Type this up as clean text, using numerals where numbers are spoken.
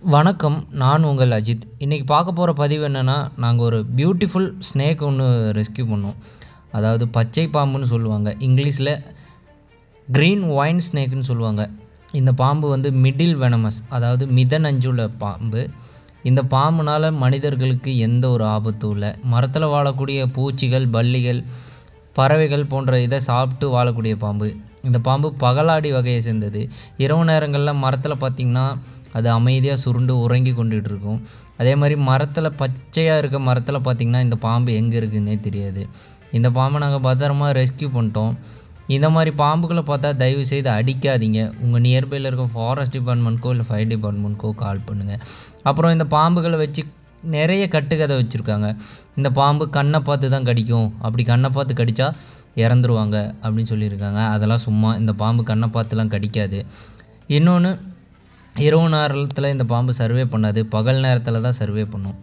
வணக்கம். நான் உங்கள் அஜித். இன்னைக்கு பார்க்க போற பதிவு என்னன்னா, நாங்க ஒரு பியூட்டிஃபுல் ஸ்னேக் ஒண்ணு ரெஸ்க்யூ பண்ணோம். அதாவது பச்சை பாம்புன்னு சொல்லுவாங்க. இங்கிலீஷ்ல கிரீன் ஒயின் ஸ்னேக்குன்னு சொல்லுவாங்க. இந்த பாம்பு வந்து மிடில் வெனமஸ், அதாவது மித நஞ்சுள்ள பாம்பு. இந்த பாம்புனால மனிதர்களுக்கு எந்த ஒரு ஆபத்தும் இல்ல. மரத்தில வாழக்கூடிய பூச்சிகள், பல்லிகள், பறவைகள் போன்ற இத சாப்பிட்டு வாழக்கூடிய பாம்பு. இந்த பாம்பு பகலாடி வகையை சேர்ந்தது. இரவு நேரங்கள்ல மரத்தில பார்த்தீங்கன்னா, அது அமைதியா சுருண்டு உறங்கிக் கொண்டுட்டு இருக்கும். அதே மாரி மரத்தில பச்சையா இருக்க மரத்தில பார்த்தீங்கன்னா, இந்த பாம்பு எங்க இருக்குன்னே தெரியாது. இந்த பாம்ப நாங்க பத்திரமா ரெஸ்க்யூ பண்ணிட்டோம். இந்த மாரி பாம்புகள பார்த்தா தயவுசெய்து அடிக்காதீங்க. உங்க நியர்பைல இருக்க ஃபாரஸ்ட் டிபார்ட்மெண்ட்க்கோ, இல்ல ஃபயர் டிபார்ட்மெண்ட்க்கோ கால் பண்ணுங்க. அப்புறம் இந்த பாம்புகள வச்சு நெறைய கட்டுக்கதை வச்சிருக்காங்க. இந்த பாம்பு கண்ண பார்த்து தான் கடிக்கும். அப்படி கண்ண பார்த்து கடிச்சா இறந்துருவாங்க அப்படின்னு சொல்லியிருக்காங்க. அதெல்லாம் சும்மா. இந்த பாம்பு கண்ண பார்த்துலாம் கடிக்காது. இன்னொன்னு, இரவு நேரத்தில இந்த பாம்பு சர்வே பண்ணாது. பகல் நேரத்தில தான் சர்வே பண்ணும்.